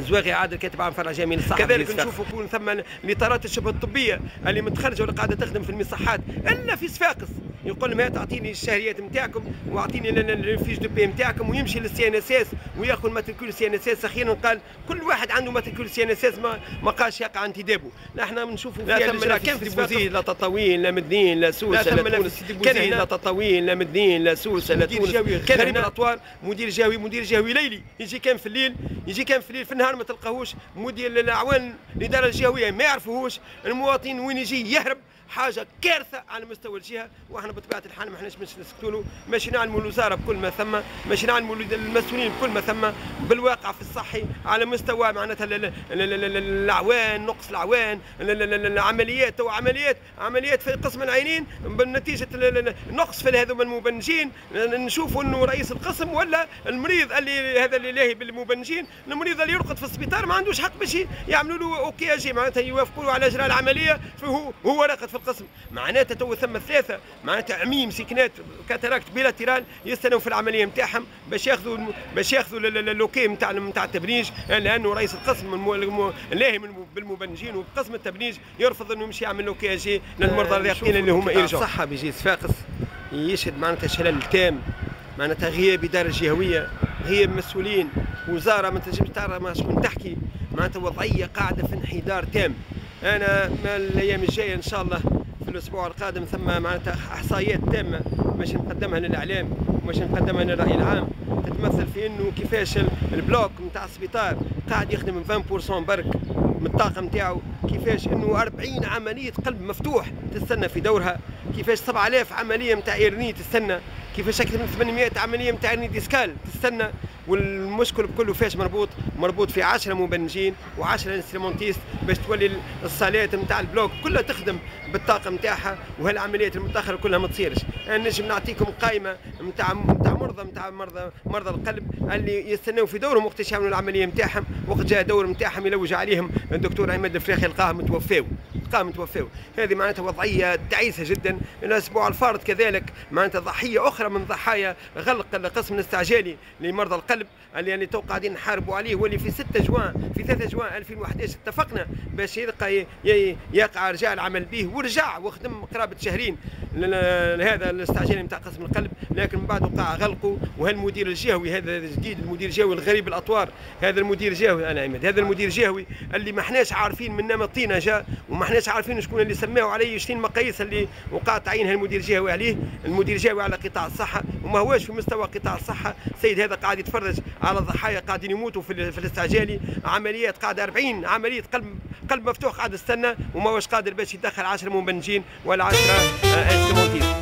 الزواغي عادل كاتب عام فرع جامعي للصحه. كذلك نشوفوا يكون ثم الاطارات الشبه الطبيه اللي متخرجه ولا قاعده تخدم في المصحات الا في صفاقس، يقول لهم تعطيني الشهريات نتاعكم واعطيني الفيش دو بي نتاعكم، ويمشي للسي ان اس اس وياخذ ماتريكول سي ان اس اس. اخيرا قال كل واحد عنده ماتريكول سي ان اس اس ما قاش يقع انتدابه. نحن نشوفوا لا ثم لا كان في بوزيد لا تطاوين لا مدنين لا سوسه لا تونس، كان هنا لا تطاوين لا مدنين لا سوسه لا تونس، كان هنا الاطوار مدير جهوي ليلي يجي كان في الليل، في النهار ما تلقاهوش، مدير الاعوان الاداره الجهويه ما يعرفوهوش، المواطن وين يجي يهرب. حاجه كارثه على مستوى الجهه، واحنا بطبيعه الحال ما احناش مش نسكتوا له، ماشي نعلموا الوزاره بكل ما ثم، ماشي نعلموا المسؤولين بكل ما ثم بالواقع في الصحي على مستوى معناتها الاعوان، نقص الاعوان، العمليات تو عمليات في قسم العينين بنتيجه نقص في هذوما المبنجين. نشوفوا انه رئيس القسم ولا المريض اللي هذا اللي لاهي بالمبنجين، المريض اللي يرقد في السبيطار ما عندوش حق باش يعملوا له اوكي جي، معناتها يوافقوا له على اجراء العمليه هو راقد في القسم. معناتها تو ثم ثلاثه معناتها عميم سكنات كاتاراكت بيلاتيرال يستنوا في العمليه نتاعهم باش ياخذوا اللوكي نتاع التبنيج، لانه رئيس القسم لاهي بالمبنجين، وقسم التبنيج يرفض انه يمشي يعمل لوكي جي للمرضى الراقدين اللي هما يرجعوا. الصحه بيجي صفاقس يشهد معناتها شلل تام، معناتها غياب اداره جهويه، غياب مسؤولين، وزاره ما تنجمش تعرف ما شكون تحكي، معناتها وضعيه قاعده في انحدار تام. انا الايام الجايه ان شاء الله في الاسبوع القادم ثم معناتها احصائيات تامه باش نقدمها للاعلام وباش نقدمها للراي العام، تتمثل في انه كيفاش البلوك نتاع السبيطار قاعد يخدم 20% برك من الطاقه نتاعو، كيفاش انه 40 عمليه قلب مفتوح تستنى في دورها، كيفاش 7000 عمليه نتاع ايرني تستنى، كيفاش اكثر من 800 عمليه نتاع ايرني ديسكال تستنى. والمشكل بكله فاش مربوط في 10 مبنجين و10 انسترومونتيست باش تولي الصالات نتاع البلوك كلها تخدم بالطاقه نتاعها، وهالعمليات المتاخره كلها ما تصيرش. انا نجم نعطيكم قائمه نتاع مرضى القلب اللي يستناو في دورهم وقت يعملوا العمليه نتاعهم، وقت جاء دور نتاعهم يلوج عليهم الدكتور عماد الفراخي لقاهم متوفاو. هذه معناتها وضعيه تعيسه جدا. الاسبوع الفارط كذلك معناتها ضحيه اخرى من ضحايا غلق القسم الاستعجالي لمرضى القلب اللي تو قاعدين نحاربوا عليه، واللي في 3 جوان 2011 اتفقنا باش يقع رجاء العمل به، ورجع وخدم قرابه شهرين هذا الاستعجالي نتاع قسم القلب، لكن من بعد وقع غلقه. وهالمدير الجهوي هذا الجديد، المدير الجهوي الغريب الاطوار، هذا المدير الجهوي انا عماد، هذا المدير الجهوي اللي ما احناش عارفين من نام الطينه جاء، وما احناش عارفين شكون اللي سماه عليه، شنو المقاييس اللي وقعت تعيينها المدير الجهوي عليه. المدير الجهوي على قطاع الصحه وما هواش في مستوى قطاع الصحه. السيد هذا قاعد يتفرج على الضحايا قاعدين يموتوا في الاستعجالي، عمليات قاعده 40 عمليه قلب مفتوح قاعد يستنى، وما هوش قادر باش يدخل 10 مبنجين ولا 10 انسترومونتيست.